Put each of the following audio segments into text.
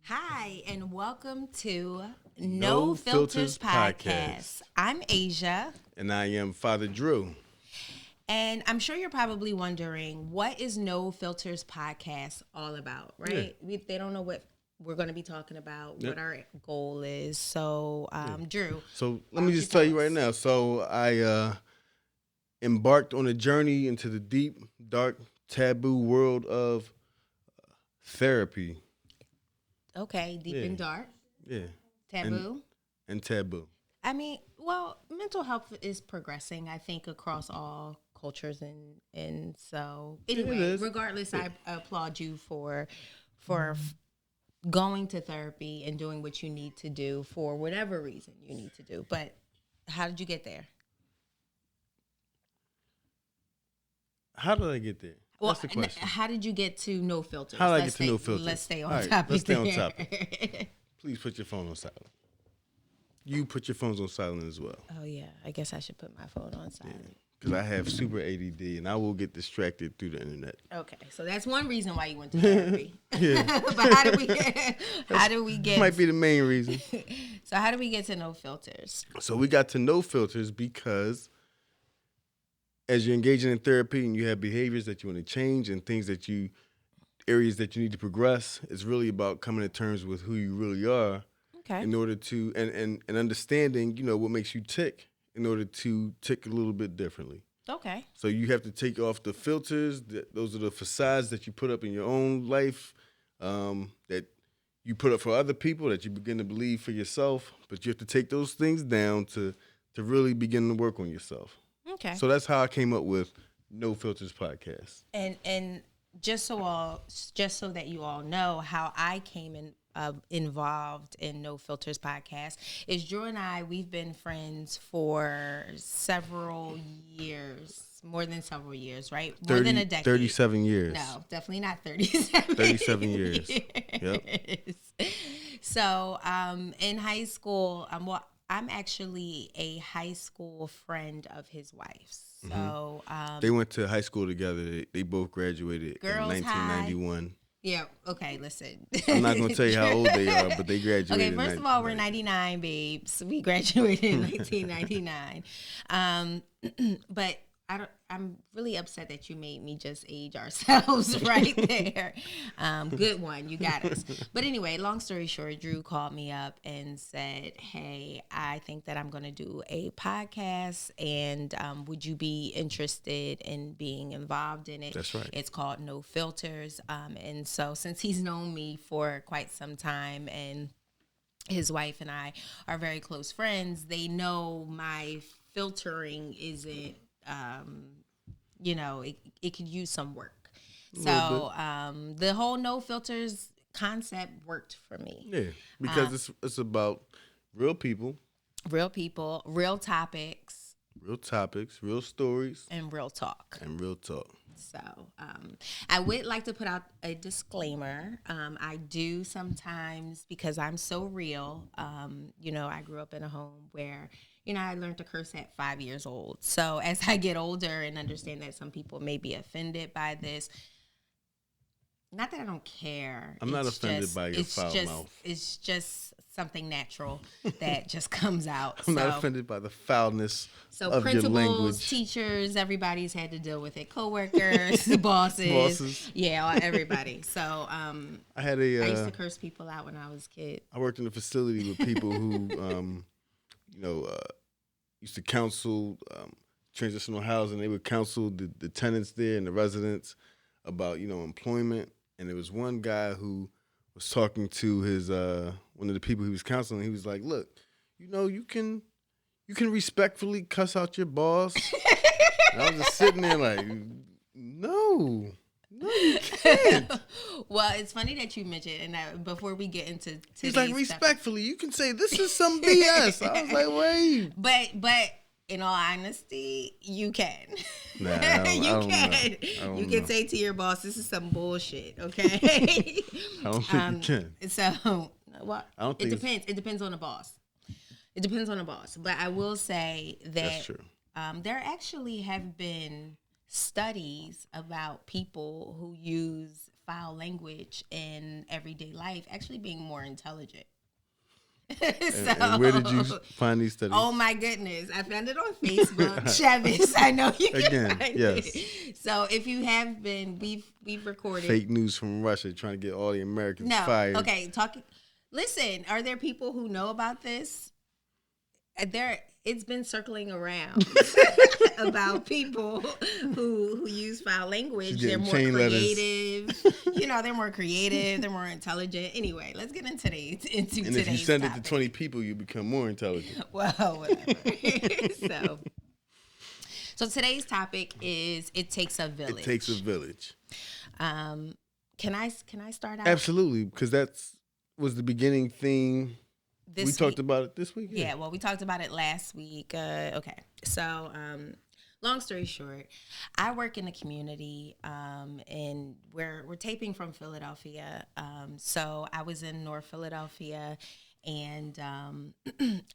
Hi, and welcome to No No Filters Filters Podcast. Podcast. I'm Asia, And I am Father Drew. and I'm sure you're probably wondering what is No Filters Podcast all about, right? They don't know what we're going to be talking about, what Yep. our goal is. So, Drew, So why let me don't just tell you us? right now. So I embarked on a journey into the deep, dark, taboo world of therapy. Okay, deep Yeah. and dark, Yeah. taboo. And taboo. I mean, well, mental health is progressing, I think, across all cultures, and so anyway, is. regardless, I applaud you for going to therapy and doing what you need to do for whatever reason you need to do. But how did you get there? How did I get there? That's the question. How did you get to no filters? How did I get to no filters? Let's stay on All right, topic. let's stay on there. topic. Please put your phone on silent. You put your phones on silent as well. Oh yeah, I guess I should put my phone on silent. Because I have super ADD and I will get distracted through the internet. Okay, so that's one reason why you went to therapy. Yeah. But how did we get? Might be the main reason. So how do we get to no filters? So we got to no filters because as you're engaging in therapy and you have behaviors that you want to change and areas that you need to progress, it's really about coming to terms with who you really are Okay. in order to, and understanding, what makes you tick in order to tick a little bit differently. Okay. So you have to take off the filters. Those are the facades that you put up in your own life, that you put up for other people, that you begin to believe for yourself. But you have to take those things down to really begin to work on yourself. Okay. So that's how I came up with No Filters Podcast. And just so that you all know how I came involved in No Filters Podcast is Drew and we've been friends for several years, more than several years, right? More than a decade. 37 years. No, definitely not 37. 37 years. Yep. So, in high school, I'm actually a high school friend of his wife's. So, They went to high school together. They both graduated in Girls' 1991. yeah, okay, listen. I'm not going to tell you how old they are, but they graduated. Okay, first of all, we're 99, babes. We graduated in 1999. But I'm really upset that you made me just age ourselves right there. Good one, you got us. But anyway, long story short, Drew called me up and said, "Hey, I think that I'm going to do a podcast, and would you be interested in being involved in it?" That's right. It's called No Filters. And so since he's known me for quite some time and his wife and I are very close friends, they know my filtering isn't, it could use some work. So the whole no filters concept worked for me. Yeah, because it's about real people, Real people, real topics, real stories, and real talk. and real talk. So I would like to put out a disclaimer. I do sometimes, because I'm so real, I grew up in a home where, I learned to curse at 5 years old. So as I get older and understand that some people may be offended by this, not that I don't care. I'm not It's offended just- by your it's foul just- mouth. It's just something natural that just comes out. I'm not offended by the foulness So of your principals, language. teachers, everybody's had to deal with it. Coworkers, bosses, yeah, everybody. So I I had used to curse people out when I was a kid. I worked in a facility with people who, used to counsel transitional housing. They would counsel the tenants there and the residents about, employment. And there was one guy who was talking to his one of the people he was counseling. He was like, "Look, you can respectfully cuss out your boss." And I was just sitting there like, no, you can't. Well, it's funny that you mentioned, and before we get into He's like, respectfully, you can say this is some BS. I was like, wait. but in all honesty, you can. Nah, I you don't can. know. I don't You can know. say to your boss, "This is some bullshit." Okay. I don't think you can. So, well, I don't it think depends. It depends on the boss. It depends on the boss. But I will say that That's true. there actually have been studies about people who use foul language in everyday life actually being more intelligent. And where did you find these studies? Oh my goodness, I found it on Facebook. Travis, I know you can find it. So if you have been, we've recorded fake news from Russia trying to get all the Americans fired. Okay, listen, are there people who know about this? It's been circling around about people who use foul language. They're more creative. They're more creative. They're more intelligent. Anyway, let's get into today's topic. And if you send it to 20 people, you become more intelligent. Well, whatever. So today's topic is it takes a village. It takes a village. Can I start out? Absolutely, because was the beginning theme. We talked about it this week? Yeah, well, we talked about it last week. Okay. So, long story short, I work in a community, and we're taping from Philadelphia. So I was in North Philadelphia, and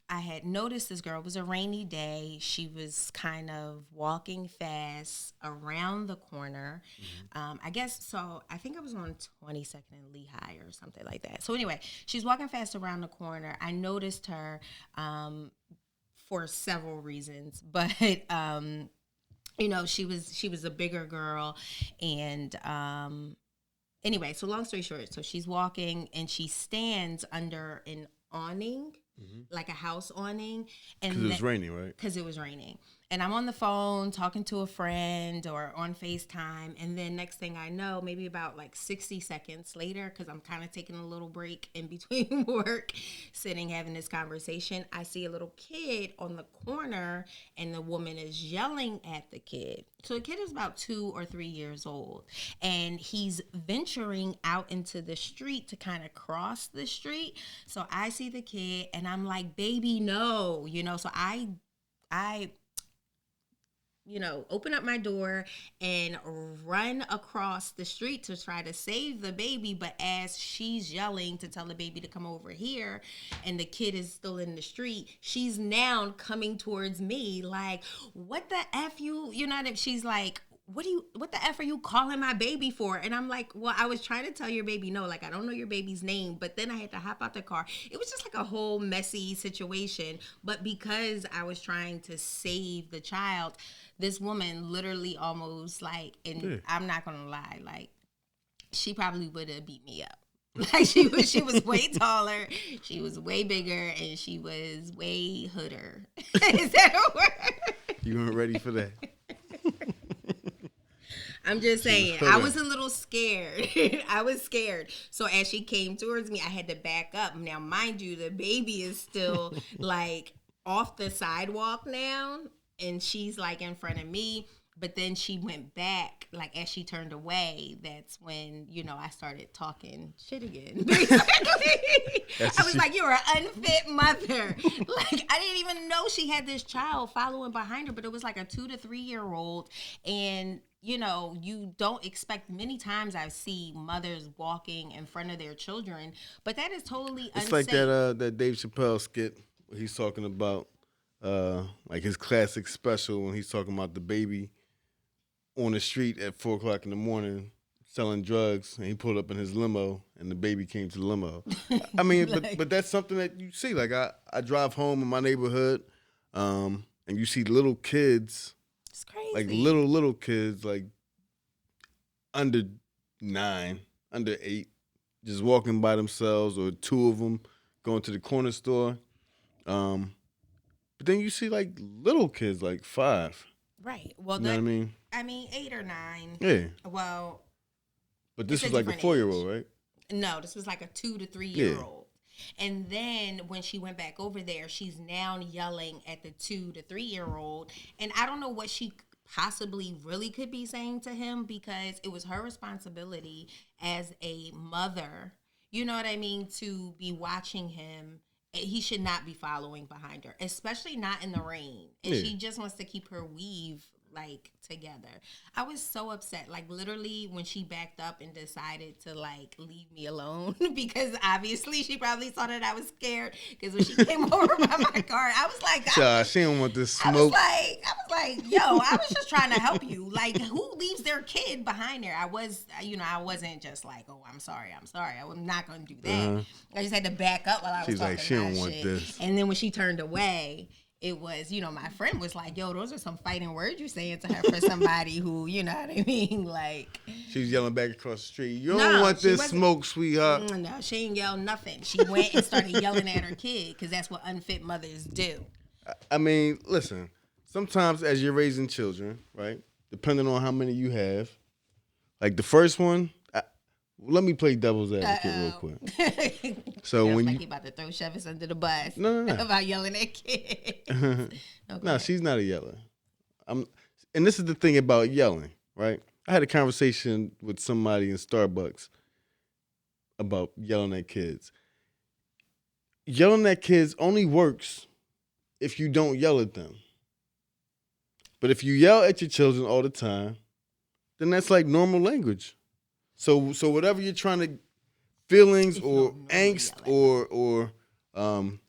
I had noticed this girl. It was a rainy day. She was kind of walking fast around the corner. I think I was on 22nd and Lehigh or something like that. So anyway, she's walking fast around the corner. I noticed her for several reasons, but she was a bigger girl, and anyway, so long story short, so she's walking and she stands under an awning, like a house awning. And because it was raining, right? Because it was raining. And I'm on the phone talking to a friend or on FaceTime. And then next thing I know, maybe about like 60 seconds later, because I'm kind of taking a little break in between work, sitting having this conversation, I see a little kid on the corner and the woman is yelling at the kid. So the kid is about 2 or 3 years old. And he's venturing out into the street to kind of cross the street. So I see the kid and I'm like, baby, no. So I open up my door and run across the street to try to save the baby. But as she's yelling to tell the baby to come over here and the kid is still in the street, she's now coming towards me like, what the F she's like, what the F are you calling my baby for? And I'm like, well, I was trying to tell your baby no, like I don't know your baby's name, but then I had to hop out the car. It was just like a whole messy situation. But because I was trying to save the child, this woman literally almost I'm not gonna lie, like she probably would have beat me up. Like she was way taller, she was way bigger, and she was way hooder. Is that a word? You weren't ready for that. I'm just saying, I was a little scared. I was scared. So as she came towards me, I had to back up. Now, mind you, the baby is still like off the sidewalk now, and she's like in front of me. But then she went back, like as she turned away, that's when, I started talking shit again. I was like, you're an unfit mother. Like, I didn't even know she had this child following behind her, but it was like a 2 to 3 year old. And, you don't expect, many times I see mothers walking in front of their children, but that is totally unsafe. It's like that Dave Chappelle skit where he's talking about, like his classic special when he's talking about the baby on the street at 4:00 in the morning selling drugs, and he pulled up in his limo, and the baby came to the limo. I mean, but that's something that you see. Like I drive home in my neighborhood, and you see little kids. It's crazy. Like little kids, like under 9, under 8, just walking by themselves, or 2 of them going to the corner store. But then you see like little kids, like 5. Right. Well, you know what I mean? 8 or 9. Yeah. Well, but this was like a 4-year-old, right? No, this was like a 2 to 3 year old. And then when she went back over there, she's now yelling at the 2 to 3 year old. And I don't know what she possibly really could be saying to him, because it was her responsibility as a mother, you know what I mean, to be watching him. He should not be following behind her, especially not in the rain. And she just wants to keep her weave like together. I was so upset. Like literally when she backed up and decided to like leave me alone because obviously she probably saw that I was scared because when she came over by my car, I was like, She don't want this I was smoke. like, yo, I was just trying to help you. Like, who leaves their kid behind there? I wasn't just like, oh, I'm sorry. I was not going to do that. I just had to back up while I was She's talking like, she my don't want shit. this. And then when she turned away, it was, my friend was like, yo, those are some fighting words you saying to her for somebody who, you know what I mean? Like, she was yelling back across the street. You No, don't want she this wasn't. smoke, sweetheart. no, she ain't yelled nothing. She went and started yelling at her kid because that's what unfit mothers do. I mean, listen. Sometimes as you're raising children, right, depending on how many you have, like the first one, let me play devil's advocate real quick. So when like you, he about to throw Chevis under the bus. No. about yelling at kids. No, she's not a yeller. And this is the thing about yelling, right? I had a conversation with somebody in Starbucks about yelling at kids. Yelling at kids only works if you don't yell at them. But if you yell at your children all the time, then that's like normal language. So whatever you're trying to, feelings or angst or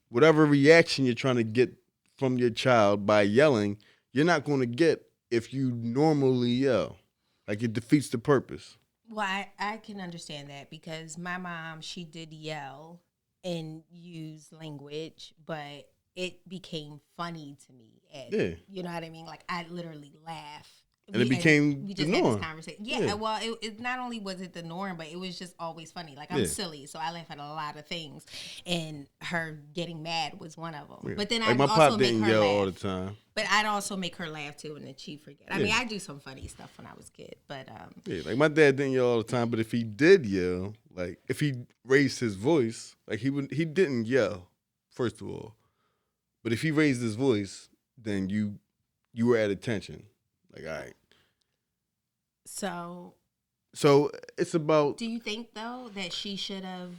whatever reaction you're trying to get from your child by yelling, you're not going to get if you normally yell. Like it defeats the purpose. Well, I can understand that because my mom, she did yell and use language, but it became funny to me. Yeah. You know what I mean? Like I literally laugh. And it became we the just had norm. this conversation. Yeah, well, it not only was it the norm, but it was just always funny. Like I'm silly, so I laugh at a lot of things, and her getting mad was one of them. Yeah. But then like I my also pop make didn't her yell laugh. all the time. But I'd also make her laugh too, and then she forget. I mean, I do some funny stuff when I was a kid, but Yeah, like my dad didn't yell all the time, but if he did yell, like if he raised his voice, like he didn't yell, first of all. But if he raised his voice, then you were at attention. Like, all right. So it's about. Do you think though that she should have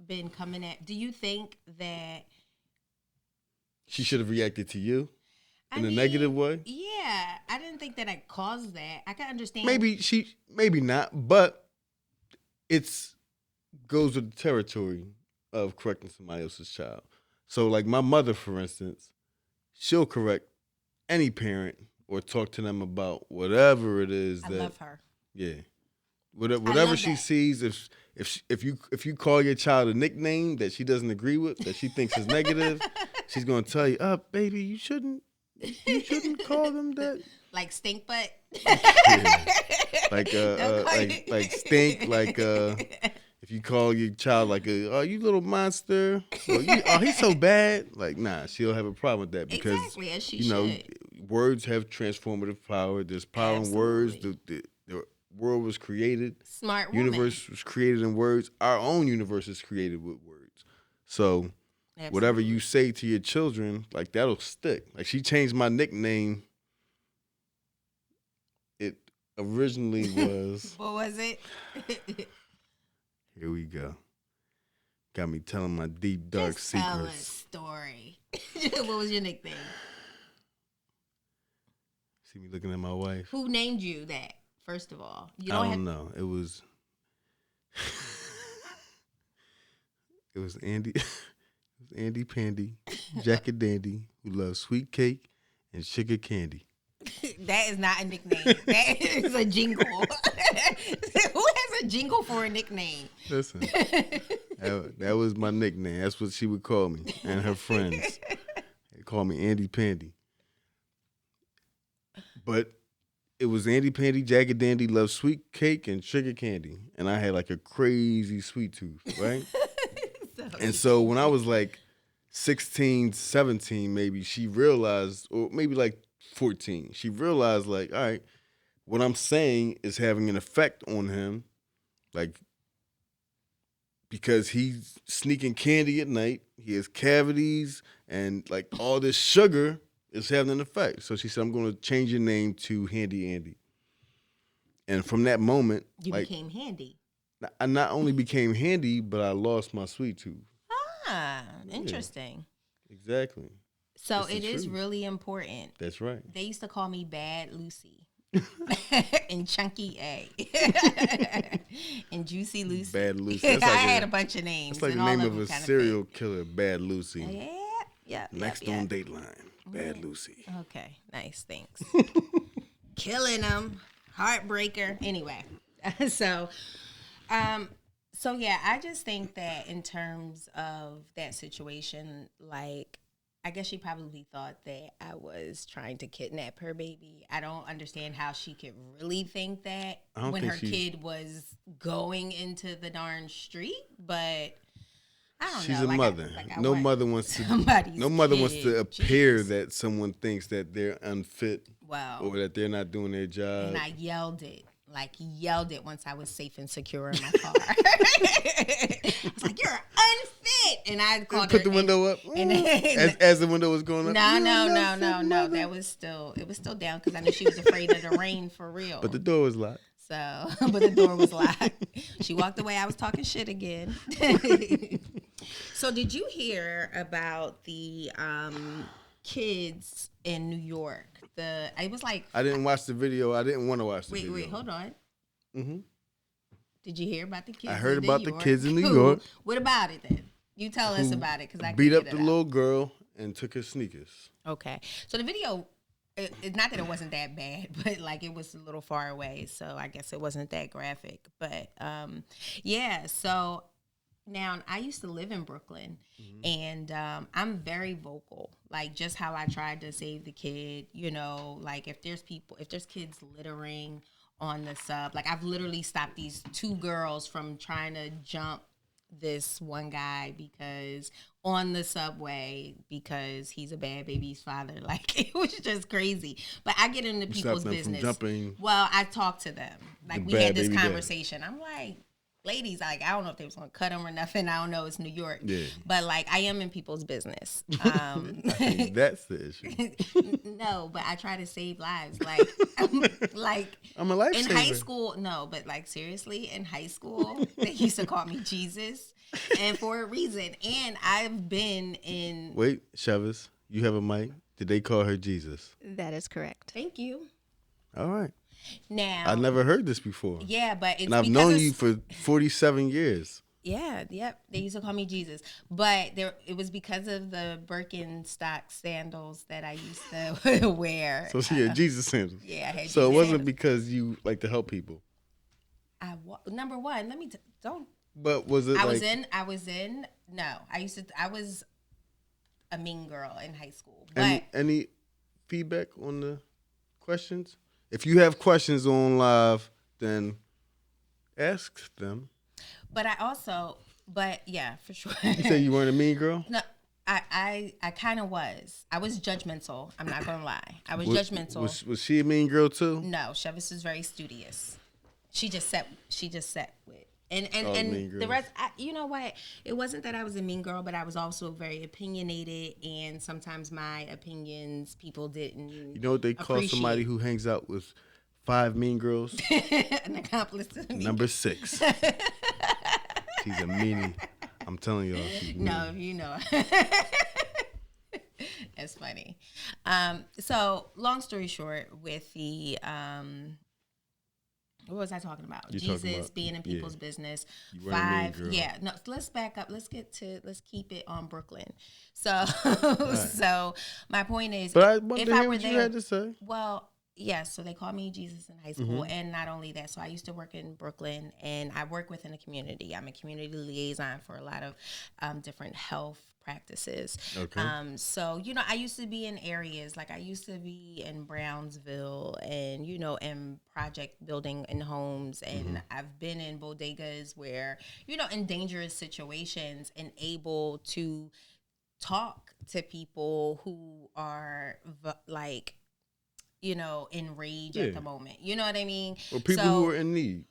been coming at? Do you think that She should have reacted to you in a negative way? Yeah, I didn't think that I caused that. I can understand. Maybe not, but it's goes with the territory of correcting somebody else's child. So like my mother, for instance, she'll correct any parent or talk to them about whatever it is I that. love her. Yeah, whatever she sees. If you call your child a nickname that she doesn't agree with, that she thinks is negative, she's gonna tell you, baby, you shouldn't call them that. Like stink butt. Like stink. Like if you call your child like you little monster, or he's so bad. Like nah, she'll have a problem with that because exactly, as she should. Words have transformative power. There's power in words. The world was created. Smart woman. Universe was created in words. Our own universe is created with words. So whatever you say to your children, like that'll stick. Like she changed my nickname. It originally was. What was it? Here we go. Got me telling my deep dark Just secrets. tell a story. What was your nickname? See me looking at my wife. Who named you that? First of all, I don't know. It was. It was Andy. It was Andy Pandy, Jack and Dandy, who loves sweet cake and sugar candy. That is not a nickname. That is a jingle. Who has a jingle for a nickname? Listen, that was my nickname. That's what she would call me and her friends. They call me Andy Pandy. But it was Andy Pandy, Jack and Dandy loves sweet cake and sugar candy. And I had like a crazy sweet tooth, right? And so when I was like 16, 17, maybe, she realized, or maybe like 14, she realized like, all right, what I'm saying is having an effect on him, like, because he's sneaking candy at night, he has cavities, and like all this sugar is having an effect. So she said, I'm going to change your name to Handy Andy. And from that moment, you became handy. I not only became handy, but I lost my sweet tooth. Ah, interesting. Yeah, exactly. So It's the it is truth. really important. That's right. They used to call me Bad Lucy. And Chunky A. And Juicy Lucy. Bad Lucy. That's like I had a bunch of names. That's like the and all name of of them a kinda serial fit. killer, Bad Lucy. Yeah. Next on Dateline, Bad Lucy. Okay, nice. Thanks. Killing them. Heartbreaker. Anyway. So, yeah, I just think that in terms of that situation, like, I guess she probably thought that I was trying to kidnap her baby. I don't understand how she could really think that I don't when think her kid was going into the darn street, but I don't She's know. a Like, mother. I No want mother wants to. somebody's No mother wants kid. to appear Jeez. that someone thinks that they're unfit Wow. or that they're not doing their job. And I yelled it once I was safe and secure in my car. I was like, "You're unfit," and I called Put her. the window up And, as the window was going up. No. That was still down because I knew she was afraid of the rain for real. But the door was locked. So, but the door was locked. She walked away. I was talking shit again. So, did you hear about the kids in New York? It was like I didn't watch the video. I didn't want to watch the video. wait, hold on. Mm-hmm. Did you hear about the kids? I heard in about New the York? kids in New Who? York. What about it then? You tell us about it because I beat can up get the it out. little girl and took her sneakers. Okay, so the video, it's not that it wasn't that bad, but like it was a little far away, so I guess it wasn't that graphic. But yeah, so now I used to live in Brooklyn, and I'm very vocal, like just how I tried to save the kid. You know, like if there's kids littering on the sub, like I've literally stopped these two girls from trying to jump this one guy because on the subway because he's a bad baby's father. Like it was just crazy. But I get into people's them from business. jumping Well, I talked to them. Like the we bad had this baby dad. conversation. I'm like, ladies, like I don't know if they was gonna cut them or nothing. I don't know. It's New York. Yeah. But like I am in people's business. That's the issue. No, but I try to save lives. Like, I'm a lifesaver. in high school, no, but like seriously, in high school, they used to call me Jesus, and for a reason. And I've been in. Wait, Chavez, you have a mic. Did they call her Jesus? That is correct. Thank you. All right. Now, I never heard this before. yeah, but it's And I've because known it's- you for 47 years. Yeah, yep. They used to call me Jesus, but it was because of the Birkenstock sandals that I used to wear. So she had Jesus sandals. Yeah, I had So it Jesus wasn't sandals. because you like to help people. Number one, let me don't. But was it I like was in. No, I was a mean girl in high school. But any feedback on the questions? If you have questions on live, then ask them. But yeah, for sure. You say you weren't a mean girl? No, I kind of was. I was judgmental. I'm not gonna lie. I was judgmental. Was she a mean girl too? No, Chevis is very studious. She just set with. And mean the girls. rest, you know what? It wasn't that I was a mean girl, but I was also very opinionated, and sometimes my opinions people didn't. You know what they call somebody who hangs out with 5 mean girls? an accomplice to me. Number 6. She's a meanie. I'm telling y'all. She's No, mean. you know. That's funny. So long story short, with the what was I talking about? You're Jesus talking about- being in yeah. people's business. You weren't a mean 5, girl. yeah. No, let's back up. Let's keep it on Brooklyn. So, so my point is, But I want if to I hear were what you there, had to say. well, yes. So they called me Jesus in high school, and not only that. So I used to work in Brooklyn, and I work within a community. I'm a community liaison for a lot of different health practices. Okay. So you know, I used to be in areas like I used to be in Brownsville, and you know, in project building in homes, and I've been in bodegas where you know, in dangerous situations, and able to talk to people who are like, you know, enraged Yeah. at the moment. You know what I mean? Or people So- who are in need.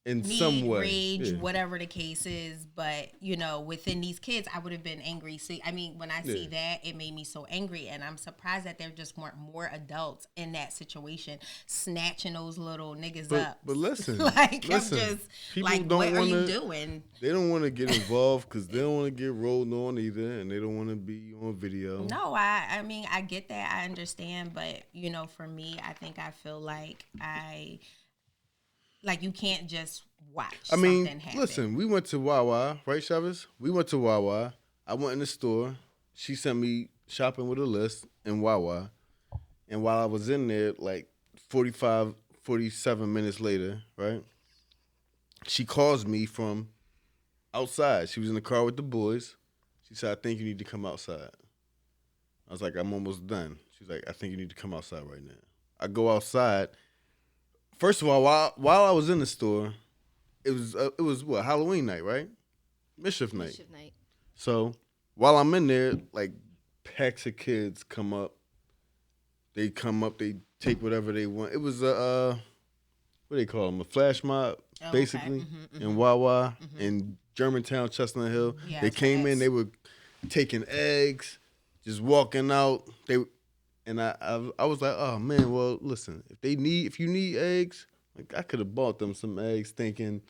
in need, some way, rage, yeah. whatever the case is. But, you know, within these kids, I would have been angry. See, I mean, when I see that, it made me so angry. And I'm surprised that there just weren't more adults in that situation snatching those little niggas up. But listen, like, listen, I'm just people like, don't what are you wanna- doing? They don't want to get involved because they don't want to get rolled on either, and they don't want to be on video. No, I mean, I get that. I understand. But, you know, for me, I think I feel like you can't just watch something happen. Listen, we went to Wawa, right, Chavez? We went to Wawa. I went in the store. She sent me shopping with a list in Wawa. And while I was in there, like 47 minutes later, right, she calls me from outside. She was in the car with the boys. She said, I think you need to come outside. I was like, I'm almost done. She's like, I think you need to come outside right now. I go outside. First of all, while I was in the store, it was what, Halloween night, right? Mischief night. So while I'm in there, like packs of kids come up. They come up, they take whatever they want. It was what do they call them? A flash mob, basically, in Wawa, in Germantown, Chestnut Hill. Yeah, they came in, they were taking eggs, just walking out. And I was like, oh man, well listen, if you need eggs, like I could have bought them some eggs, thinking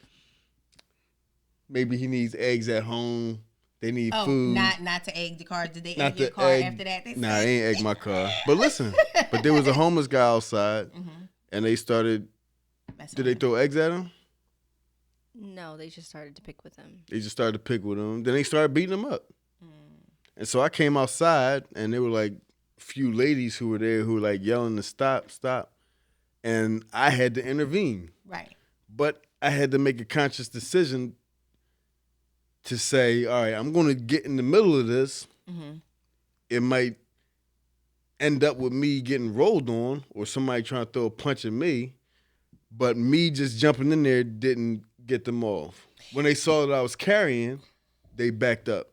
maybe he needs eggs at home. They need food. Not to egg the car. Did they egg your car after that? Nah, they ain't egg my car. But listen, but there was a homeless guy outside, and they started. Did they throw eggs at him? No, they just started to pick with him. They just started to pick with him. Then they started beating him up. And so I came outside, and there were like a few ladies who were there who were like yelling to stop. And I had to intervene. Right. But I had to make a conscious decision to say, all right, I'm going to get in the middle of this. It might end up with me getting rolled on or somebody trying to throw a punch at me. But me just jumping in there didn't get them off. When they saw that I was carrying, they backed up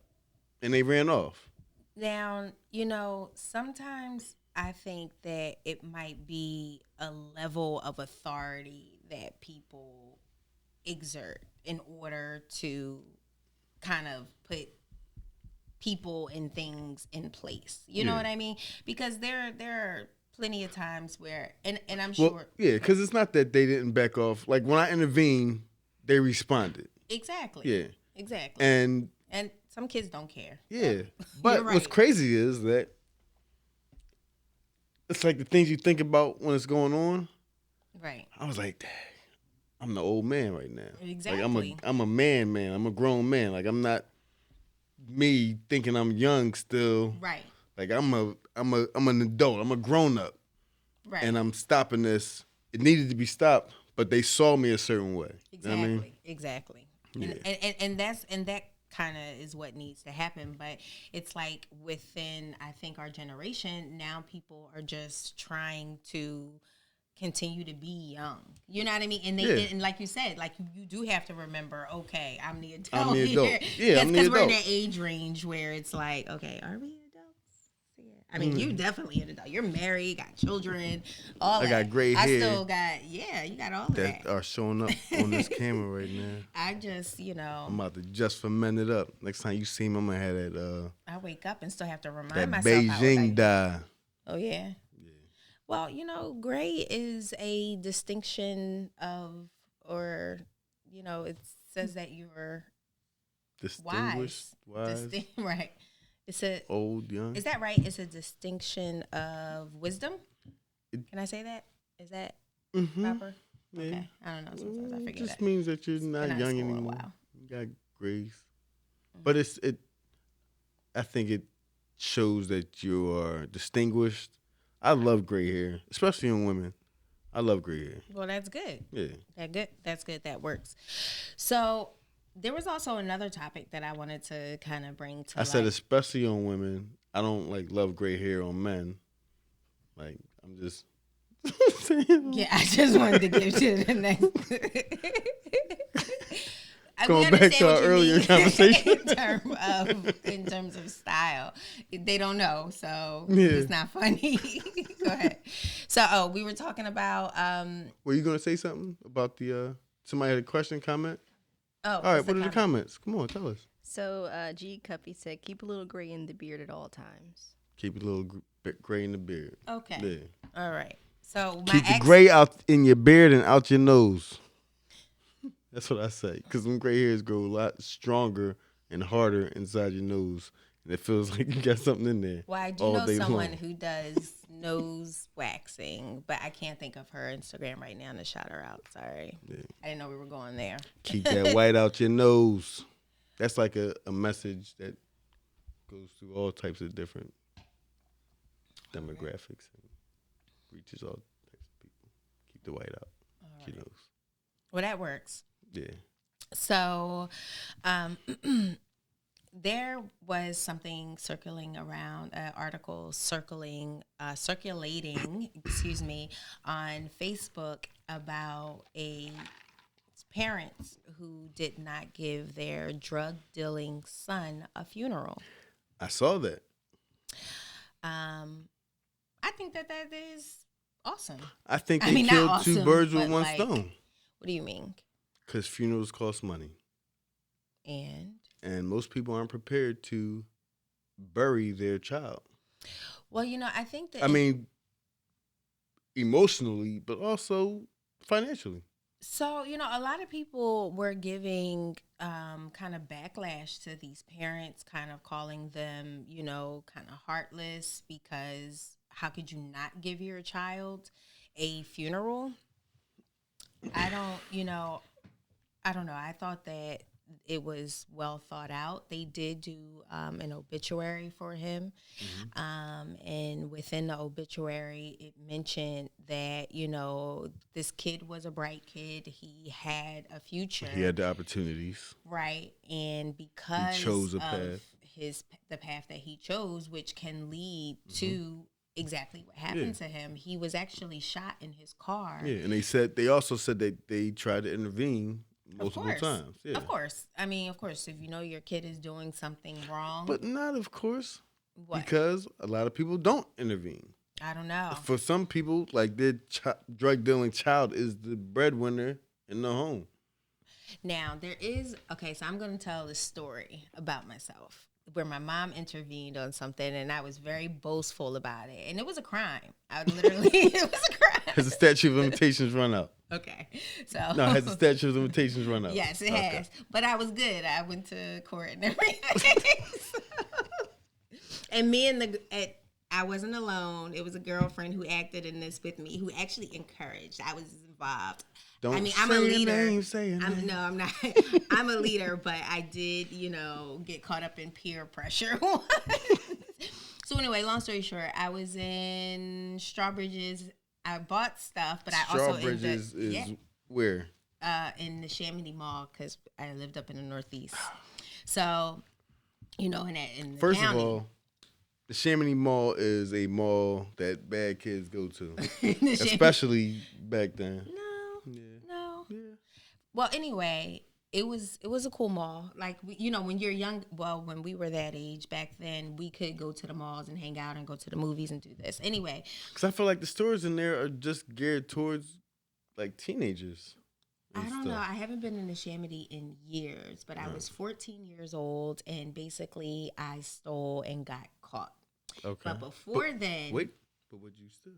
and they ran off. Now, you know, sometimes I think that it might be a level of authority that people exert in order to kind of put people and things in place. You know what I mean? Because there are plenty of times where, and I'm sure. Well, yeah, because it's not that they didn't back off. Like when I intervened, they responded. Exactly. Yeah. Exactly. And some kids don't care. Yeah. But right. What's crazy is that it's like the things you think about when it's going on. Right. I was like, dang, I'm the old man right now. Exactly. Like I'm a man. I'm a grown man. Like I'm not me thinking I'm young still. Right. Like I'm an adult. I'm a grown up. Right. And I'm stopping this. It needed to be stopped, but they saw me a certain way. Exactly. You know what I mean? Exactly. Yeah. And that kind of is what needs to happen. But it's like within, I think, our generation, now people are just trying to continue to be young. You know what I mean? And and like you said, like you do have to remember, okay, I'm the adult. I'm the adult. Here. Yeah, I'm the adult. Because we're in that age range where it's like, okay, are we adults? Yeah. I mean, you're definitely an adult. You're married, got children, all that. I got gray hair. I still got, you got all of that. That are showing up on this camera right now. I just, I'm about to just ferment it up. Next time you see me, I'm gonna have that. I wake up and still have to remind that myself. Beijing dye. Oh yeah. Well, you know, gray is a distinction of, or you know, it says that you're distinguished, wise. Right. It's a old, young. Is that right? It's a distinction of wisdom. Can I say that? Is that proper? Yeah. Okay. I don't know. Sometimes I forget. It just means that you're not young anymore. You got grace, but I think it shows that you are distinguished. I love gray hair, especially in women. I love gray hair. Well, that's good. Yeah. That's good. That works. So there was also another topic that I wanted to kind of bring to light. I said especially on women. I don't love gray hair on men. Like I'm just saying. Yeah, I just wanted to give to the next. Going back to our earlier conversation. in terms of style, they don't know, so it's not funny. Go ahead. So, we were talking about. Were you gonna say something about the Somebody had a question, comment? Oh, All right, what's what the are the comment? comments? Come on, tell us. So G Cuppy said, keep a little gray in the beard at all times. Keep a little gray in the beard. Okay. Yeah. All right. So my Keep the ex, gray out in your beard and out your nose. That's what I say. Because them gray hairs grow a lot stronger and harder inside your nose. And it feels like you got something in there. well, I do all know day someone long. who does nose waxing, but I can't think of her Instagram right now to shout her out. Sorry. Yeah. I didn't know we were going there. Keep that white out your nose. That's like a message that goes through all types of different demographics and reaches all types of people. Keep the white out your nose. Well, that works. Yeah. So, there was something circling around, an article circulating, excuse me, on Facebook about a parents who did not give their drug dealing son a funeral. I saw that. I think that is awesome. I think I they mean, not killed two awesome, birds with but one like- stone. What do you mean? Because funerals cost money. And most people aren't prepared to bury their child. Well, I think that I mean, emotionally, but also financially. so, a lot of people were giving kind of backlash to these parents, kind of calling them, kind of heartless, because how could you not give your child a funeral? I don't know. I thought that it was well thought out. They did do an obituary for him. And within the obituary, it mentioned that, this kid was a bright kid. He had a future. He had the opportunities. Right. And because He chose a of path. the path that he chose, which can lead to exactly what happened to him, he was actually shot in his car. Yeah, and they also said that they tried to intervene multiple times. Yeah. Of course. I mean, of course, if you know your kid is doing something wrong. But not of course. What? Because a lot of people don't intervene. I don't know. For some people, like their drug dealing child is the breadwinner in the home. Now, so I'm going to tell the story about myself where my mom intervened on something and I was very boastful about it. And it was a crime. It was a crime. Has the statute of limitations run out? Okay. So No, has the statute of limitations run out? yes, it Okay. has. But I was good. I went to court and everything. And me and I wasn't alone. It was a girlfriend who acted in this with me, who actually encouraged. I was involved. Don't I'm a say leader. a name, say a name. No, I'm not. I'm a leader, but I did, get caught up in peer pressure. So anyway, long story short, I was in Strawbridge's. I bought stuff, but I also Strawbridge's is where? in the Chamonix Mall because I lived up in the Northeast. So, in the First county. of all, the Chamonix Mall is a mall that bad kids go to, especially back then. No. Well, anyway, it was a cool mall. Like when you're young, when we were that age back then, we could go to the malls and hang out and go to the movies and do this. Anyway, Because I feel like the stores in there are just geared towards like teenagers. I and don't know. stuff. I haven't been in the Chamonix in years, but I was 14 years old and basically I stole and got caught. Okay. But before then, Wait, but would you still?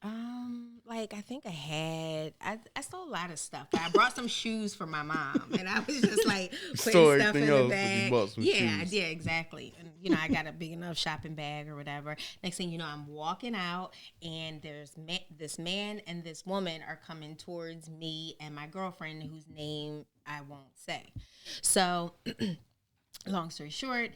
I think I stole a lot of stuff, but I brought some shoes for my mom, and I was just like stole putting stuff in everything the else, but you bag. bought some Yeah, shoes. yeah, exactly. And I got a big enough shopping bag or whatever. Next thing you know, I'm walking out, and there's this man and this woman are coming towards me and my girlfriend, whose name I won't say. So, long story short,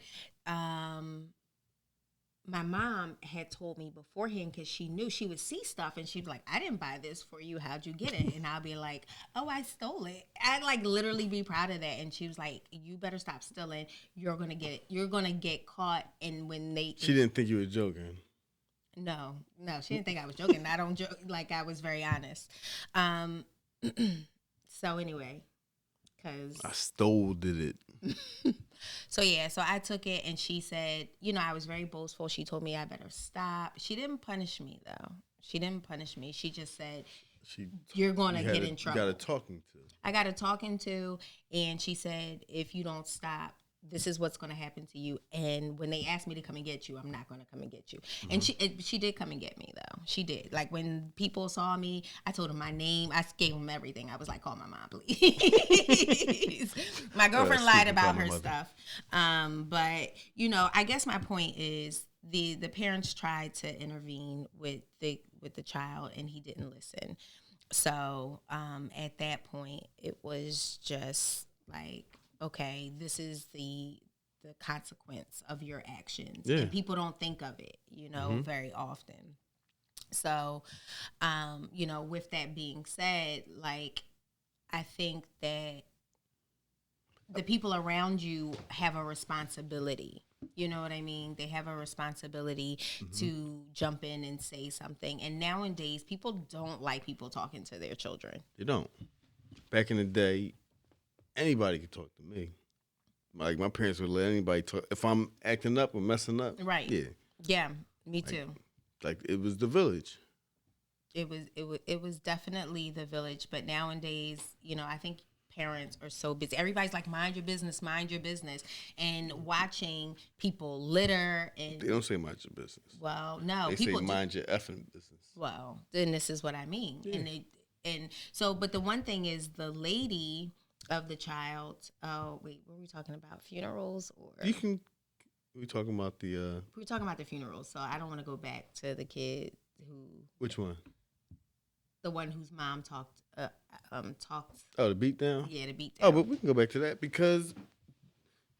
my mom had told me beforehand because she knew she would see stuff and she'd be like, I didn't buy this for you. How'd you get it? And I'll be like, oh, I stole it. I'd literally be proud of that. And she was like, you better stop stealing. You're going to get it. You're going to get caught. And when She didn't think you were joking. No, she didn't think I was joking. I don't joke. I was very honest. So anyway, because I did it. So I took it and she said, I was very boastful. She told me I better stop. She didn't punish me though. She didn't punish me. She just said, you're going to You had get a- in You trouble. got a talking to. I got a talking to, and she said, if you don't stop, this is what's going to happen to you. And when they asked me to come and get you, I'm not going to come and get you. And she did come and get me, though. She did. Like, when people saw me, I told them my name. I gave them everything. I was like, call my mom, please. My girlfriend lied stupid, about call my her mother. stuff. But, I guess my point is the parents tried to intervene with the child, and he didn't listen. So at that point, it was just like, okay, this is the consequence of your actions. Yeah. And people don't think of it, very often. So, with that being said, like, I think that the people around you have a responsibility. You know what I mean? They have a responsibility to jump in and say something. And nowadays, people don't like people talking to their children. You don't. Back in the day, anybody could talk to me. Like, my parents would let anybody talk. If I'm acting up or messing up, Right. yeah. Yeah, me too. Like, it was the village. It was definitely the village. But nowadays, I think parents are so busy. Everybody's like, mind your business, and watching people litter and They don't say mind your business. well, no, They people say mind your effing business. well, then this is what I mean. And so, but the one thing is, the lady of the child. Oh wait, what were we talking about? Funerals or We talking about the we were talking about the funerals. So I don't want to go back to the kid which one? the one whose mom talked. Oh, the beatdown. Yeah, the beat Oh, down. but we can go back to that because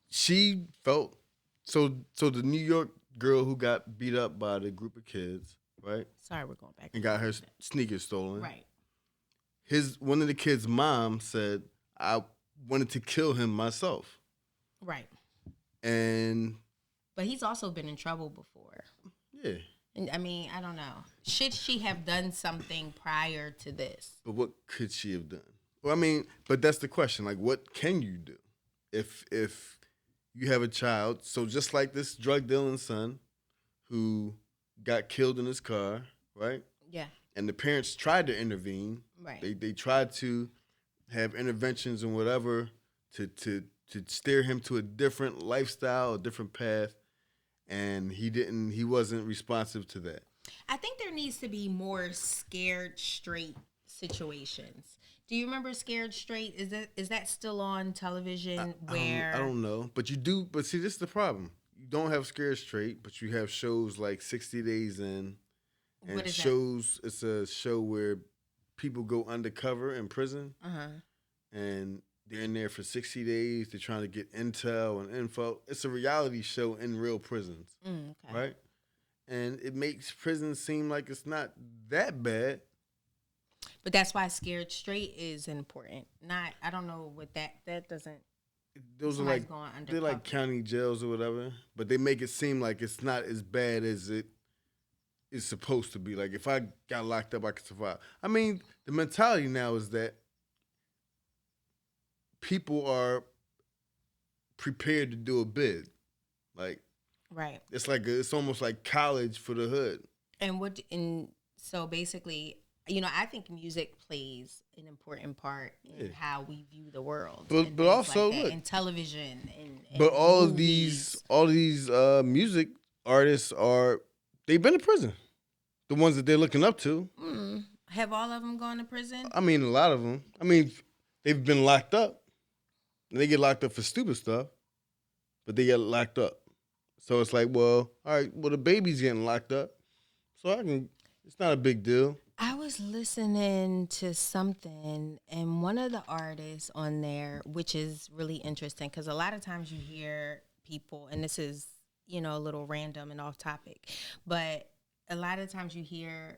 she felt so. So the New York girl who got beat up by the group of kids, right, Sorry, we're going back. and got her sneakers stolen. Right. One of the kids' mom said, "I wanted to kill him myself," Right. and But he's also been in trouble before. yeah. And I mean, I don't know. Should she have done something prior to this? But what could she have done? Well, I mean, but that's the question. Like, what can you do if you have a child? So just like this drug dealing son who got killed in his car, right? Yeah. And the parents tried to intervene. Right. They tried to have interventions and whatever to steer him to a different lifestyle, a different path, and he wasn't responsive to that. I think there needs to be more scared straight situations. Do you remember Scared Straight? Is that still on television? I don't know, but you do. But see, this is the problem. You don't have Scared Straight, but you have shows like 60 Days In, and What is that? shows. It's a show where people go undercover in prison, and they're in there for 60 days. They're trying to get intel and info. It's a reality show in real prisons, Okay. right? And it makes prison seem like it's not that bad. But that's why Scared Straight is important. Not, I don't know what that doesn't. Those are Somebody's like going they're like undercover. county jails or whatever, but they make it seem like it's not as bad as it is supposed to be. Like, if I got locked up, I could survive. I mean, the mentality now is that people are prepared to do a bid. Like, Right. it's almost like college for the hood. And so basically, I think music plays an important part in Yeah. how we view the world. But- and but things also, like that, look. and television and But all movies. of these music artists they've been to prison. The ones that they're looking up to. Have all of them gone to prison? I mean, a lot of them. I mean, they've been locked up. They get locked up for stupid stuff, but they get locked up. So it's like, well, all right, well, the baby's getting locked up, so it's not a big deal. I was listening to something, and one of the artists on there, which is really interesting, because a lot of times you hear people, and this is, a little random and off topic, but a lot of times you hear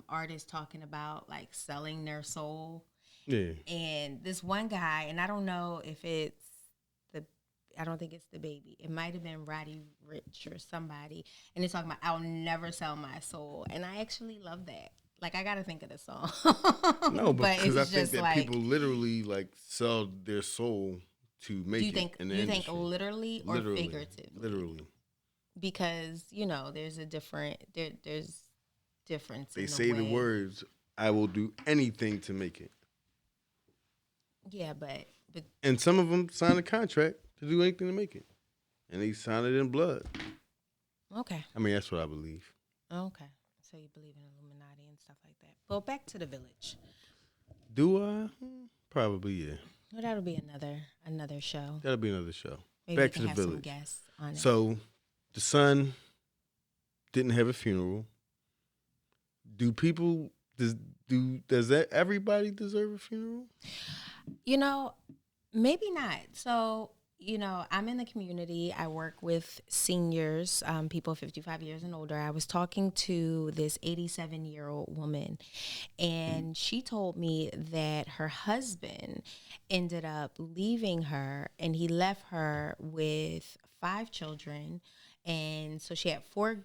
artists talking about like selling their soul. Yeah. And this one guy, and I don't know if I don't think it's the baby. It might have been Roddy Ricch or somebody. And they're talking about, I'll never sell my soul. And I actually love that. Like, I got to think of the song. No, but because I it's think just that like, people literally like sell their soul to make do you it think, in the you think industry. literally or figuratively? Literally. Because, there's a different, there's difference They in the say the way. words I will do anything to make it. Yeah, but And some of them signed a contract to do anything to make it, and they signed it in blood. okay. I mean, that's what I believe. Okay. So you believe in Illuminati and stuff like that. Well, back to the village. Do I? Probably, yeah. Well, that'll be another show. That'll be another show. Maybe Back we can to the have some village. guests on it. So, the son didn't have a funeral. Does that everybody deserve a funeral? Maybe not. So, I'm in the community. I work with seniors, people 55 years and older. I was talking to this 87-year-old woman, and she told me that her husband ended up leaving her, and he left her with 5 children. And so she had four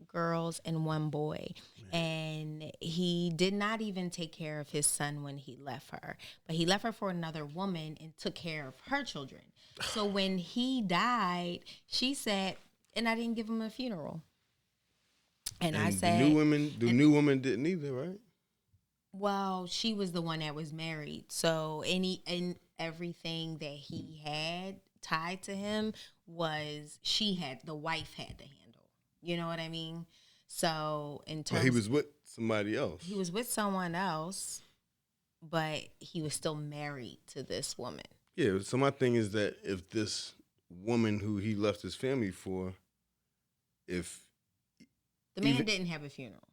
girls and 1 boy. And he did not even take care of his son when he left her. But he left her for another woman and took care of her children. So when he died, she said, and I didn't give him a funeral. And I said, the new woman didn't either, right? well, she was the one that was married. So everything that he had tied to him was the wife had to handle. You know what I mean? So in terms, He was with somebody else. he was with someone else, but he was still married to this woman. Yeah. So my thing is that if this woman who he left his family for, if The man Even- didn't have a funeral.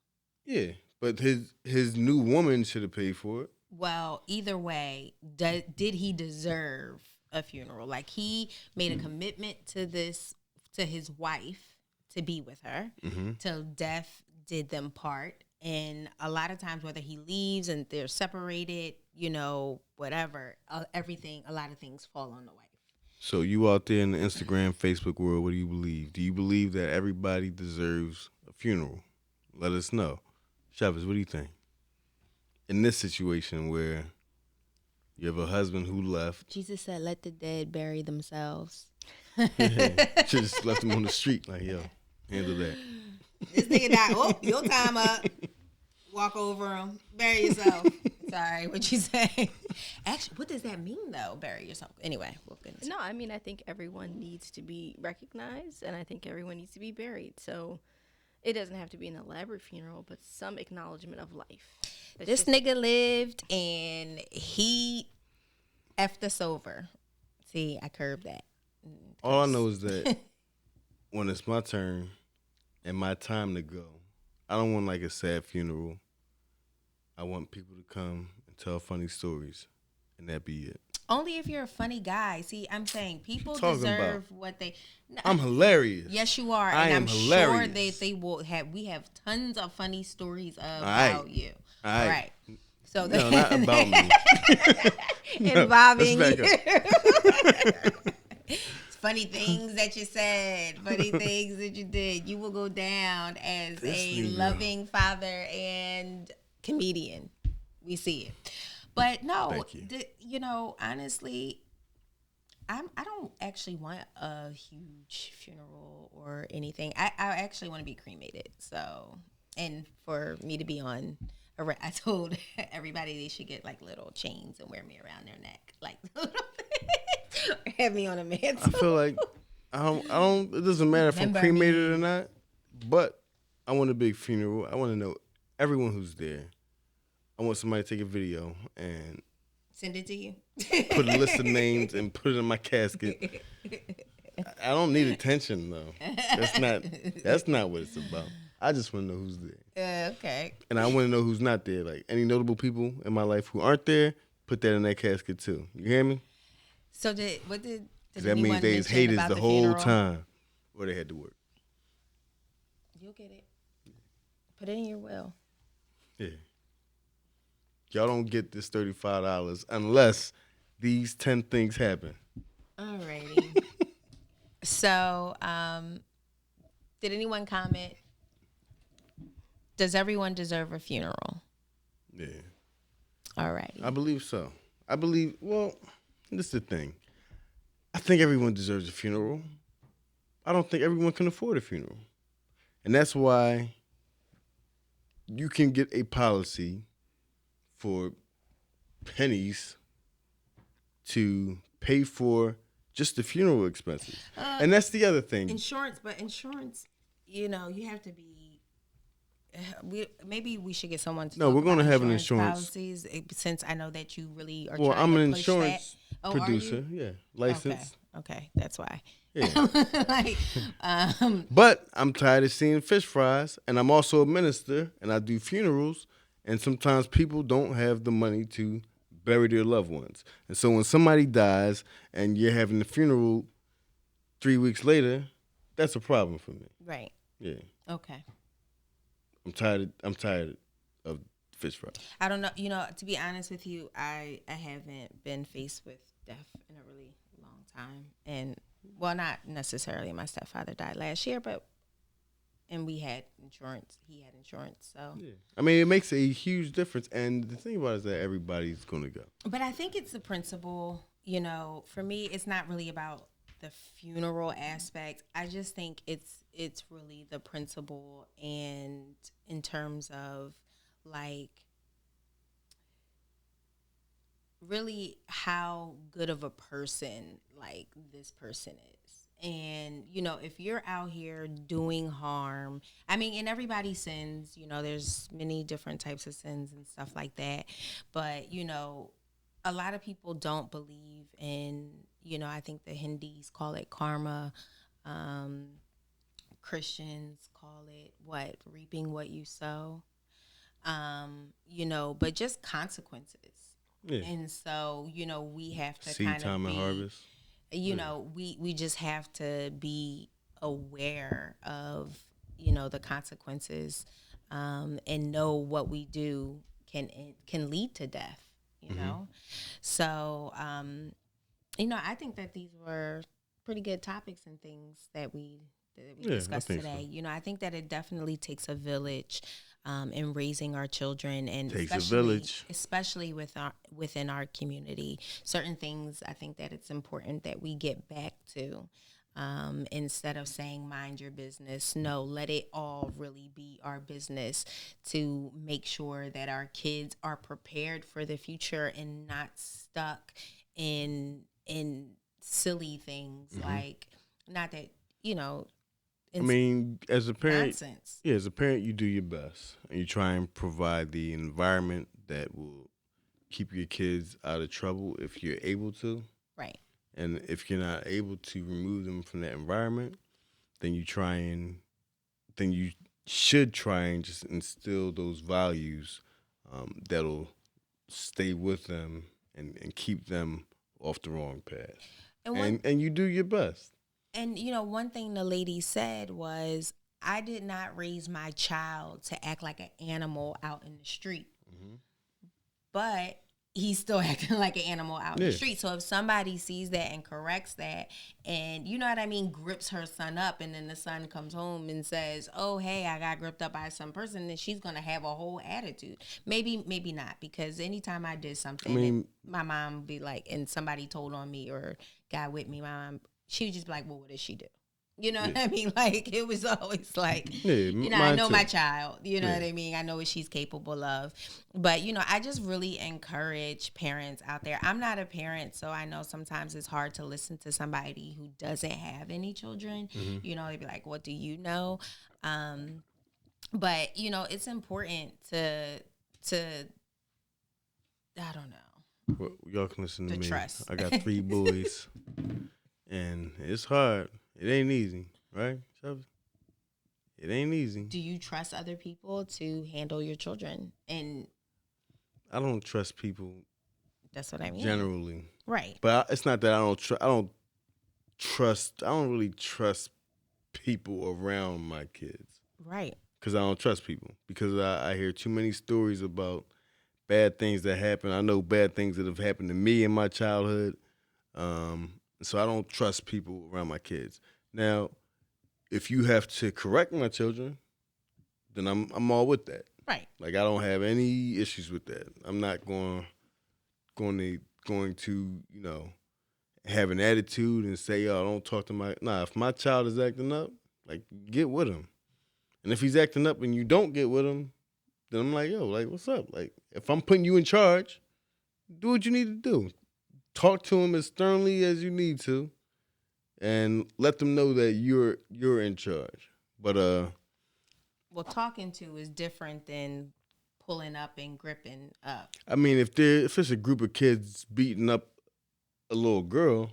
yeah, but his new woman should have paid for it. Well, either way, did he deserve a funeral? Like, he made a commitment to his wife to be with her till death did them part. And a lot of times, whether he leaves and they're separated, whatever, a lot of things fall on the wife. So you out there in the Instagram, Facebook world, what do you believe? Do you believe that everybody deserves a funeral? Let us know. Chavez, what do you think? In this situation where you have a husband who left, Jesus said, "Let the dead bury themselves." should just left him on the street, like, yo, handle that. This nigga died. Oh, your time up. Walk over him. Bury yourself. Sorry, what you say? Actually, what does that mean, though? Bury yourself. Anyway, we'll get into No, I mean, I think everyone needs to be recognized, and I think everyone needs to be buried. So it doesn't have to be an elaborate funeral, but some acknowledgement of life. This nigga lived, and he effed us over. See, I curbed that. All I know is that when it's my turn and my time to go, I don't want like a sad funeral. I want people to come and tell funny stories, and that be it. Only if you're a funny guy. See, I'm saying people talking deserve what they. No, I'm hilarious. yes, you are, I and am I'm hilarious. sure that they will have. We have tons of funny stories about right. you. All All right. right. So No, not about me. involving Let's back you. Funny things that you said, funny things that you did. You will go down as This a nigga. loving father and comedian. We see it. But no, Thank you. honestly, I don't actually want a huge funeral or anything. I actually want to be cremated. So, and for me to be on, I told everybody they should get like little chains and wear me around their neck, like have me on a mantle. I feel like I don't. It doesn't matter if Remember I'm cremated me. or not. But I want a big funeral. I want to know everyone who's there. I want somebody to take a video and Send it to you. put a list of names and put it in my casket. I don't need attention though. That's not what it's about. I just want to know who's there. Okay. And I want to know who's not there. Like any notable people in my life who aren't there, put that in that casket too. You hear me? So did Because that means anyone they was mention haters about the the whole funeral? time. Or they had to work. You'll get it. Put it in your will. Yeah. Y'all don't get this $35 unless these 10 things happen. Alrighty. So, did anyone comment? Does everyone deserve a funeral? Yeah. Alrighty. I believe so. Well, this is the thing. I think everyone deserves a funeral. I don't think everyone can afford a funeral. And that's why you can get a policy for pennies to pay for just the funeral expenses. And that's the other thing. Insurance, you know, you have to be. Maybe we should get someone to. No, talk we're going to about have an insurance policies, since I know that you really are. Well, trying I'm to an push insurance that. producer. Yeah, licensed. Okay, that's why. Yeah. Like, But I'm tired of seeing fish fries, and I'm also a minister, and I do funerals, and sometimes people don't have the money to bury their loved ones. And so when somebody dies and you're having the funeral 3 weeks later, that's a problem for me. right. Yeah. Okay. I'm tired of fish fries. I don't know. You know, to be honest with you, I haven't been faced with death in a really long time, and well, not necessarily. My stepfather died last year, and we had insurance. He had insurance, so. Yeah. I mean, it makes a huge difference, and the thing about it is that everybody's going to go. But I think it's the principle. You know, for me, it's not really about the funeral aspect. I just think it's really the principle, and in terms of like really how good of a person like this person is. And you know, if you're out here doing harm, I mean, and everybody sins, you know, there's many different types of sins and stuff like that, but you know, a lot of people don't believe in, you know, I think the Hindus call it karma. Christians call it what? Reaping what you sow. You know, but just consequences. Yeah. And so, you know, we have to Seed kind of time and harvest. you know, we just have to be aware of, you know, the consequences, and know what we do can lead to death, you know? So, you know, I think that these were pretty good topics and things that we discussed today. So. You know, I think that it definitely takes a village in raising our children, and especially within our community. Certain things, I think that it's important that we get back to. Instead of saying mind your business, no, let it all really be our business to make sure that our kids are prepared for the future and not stuck in silly things like, not that, you know, I mean, as a parent, nonsense. Yeah, as a parent, you do your best and you try and provide the environment that will keep your kids out of trouble if you're able to. Right. And if you're not able to remove them from that environment, then you should try and just instill those values that'll stay with them and keep them off the wrong path. And you do your best. And, you know, one thing the lady said was, I did not raise my child to act like an animal out in the street. Mm-hmm. But he's still acting like an animal out in the street. So if somebody sees that and corrects that and, you know what I mean, grips her son up, and then the son comes home and says, oh, hey, I got gripped up by some person, then she's going to have a whole attitude. Maybe not, because anytime I did something, my mom would be like, and somebody told on me or got with me, my mom, she would just be like, well, what did she do? You know what I mean? Like, it was always like, you know, I know my child. You know what I mean? I know what she's capable of. But, you know, I just really encourage parents out there. I'm not a parent, so I know sometimes it's hard to listen to somebody who doesn't have any children. Mm-hmm. You know, they'd be like, what do you know? But, you know, it's important to I don't know. Well, y'all can listen to me. Trust. I got 3 boys, and it's hard. It ain't easy, right? It ain't easy. Do you trust other people to handle your children? And I don't trust people. That's what I mean. Generally, right? But it's not that I don't trust. I don't really trust people around my kids, right? Because I don't trust people. Because I hear too many stories about bad things that happen. I know bad things that have happened to me in my childhood. So I don't trust people around my kids. Now, if you have to correct my children, then I'm all with that. Right. Like, I don't have any issues with that. I'm not going to, you know, have an attitude and say, oh, don't talk to my... Nah, if my child is acting up, like, get with him. And if he's acting up and you don't get with him, then I'm like, yo, like, what's up? Like, if I'm putting you in charge, do what you need to do. Talk to them as sternly as you need to, and let them know that you're in charge. But Well, talking to is different than pulling up and gripping up. I mean, if it's a group of kids beating up a little girl,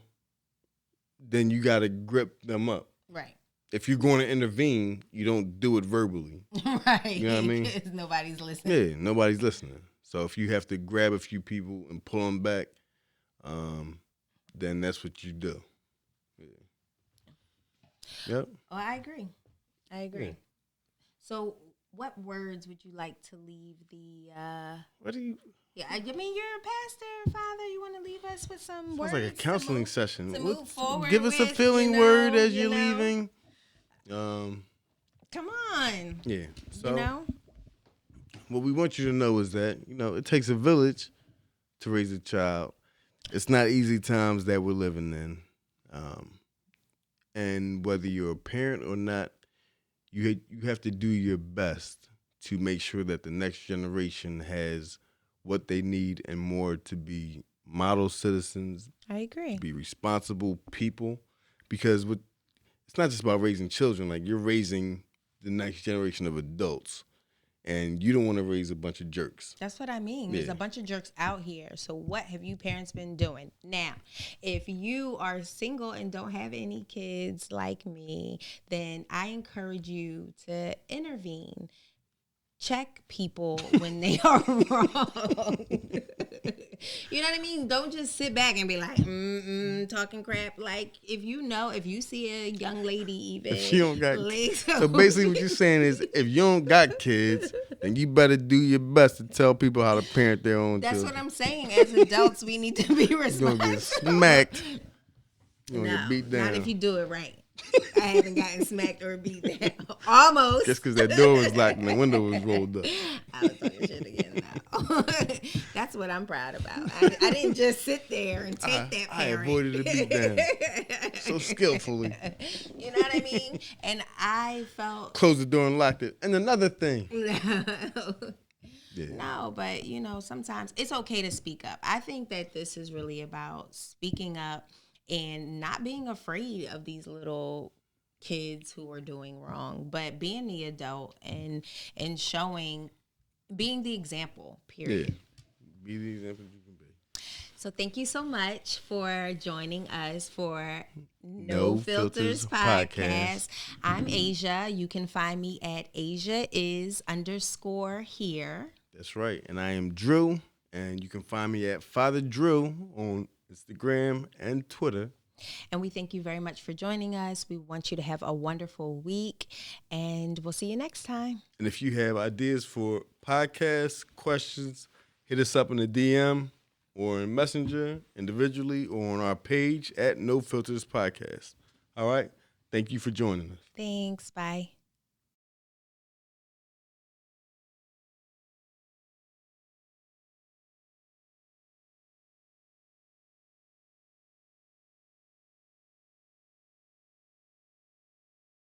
then you got to grip them up. Right. If you're going to intervene, you don't do it verbally. Right. You know what I mean? Because nobody's listening. Yeah, nobody's listening. So if you have to grab a few people and pull them back, then that's what you do. Yeah. Yep. Oh, I agree. Yeah. So, what words would you like to leave the? What do you? Yeah, I mean, you're a pastor, Father. You want to leave us with some words? Sounds like a counseling session. to move forward Give us a with, feeling word as you're leaving. Come on. Yeah. So You know. what we want you to know is that, it takes a village to raise a child. It's not easy times that we're living in. And whether you're a parent or not, you have to do your best to make sure that the next generation has what they need and more to be model citizens, I agree. be responsible people. Because it's not just about raising children. Like, you're raising the next generation of adults. And you don't want to raise a bunch of jerks. That's what I mean. There's Yeah. a bunch of jerks out here. So what have you parents been doing? Now, if you are single and don't have any kids like me, then I encourage you to intervene. Check people when they are wrong. You know what I mean? Don't just sit back and be like, talking crap. Like, if you see a young lady even. If you don't got legs So basically what you're saying is, if you don't got kids, then you better do your best to tell people how to parent their own That's children. what I'm saying. As adults, we need to be You're responsible. going to get smacked. You're going to No, get beat down. not if you do it right. I haven't gotten smacked or beat down. Almost. Just because that door was locked and the window was rolled up. I was talking shit again now. That's what I'm proud about. I didn't just sit there and take that I parent. avoided a beat down so skillfully. You know what I mean? And I felt... Closed the door and locked it. And another thing. Yeah. No, but sometimes it's okay to speak up. I think that this is really about speaking up and not being afraid of these little kids who are doing wrong, but being the adult and showing, being the example, period. Yeah. Be the example you can be. So thank you so much for joining us for No No Filters Filters Podcast. I'm Asia. You can find me at Asia_is_here. That's right. And I am Drew. And you can find me at Father Drew on Instagram and Twitter. And we thank you very much for joining us. We want you to have a wonderful week, and we'll see you next time. And if you have ideas for podcasts, questions, hit us up in the DM or in Messenger individually or on our page at No Filters Podcast. All right. Thank you for joining us. Thanks. Bye.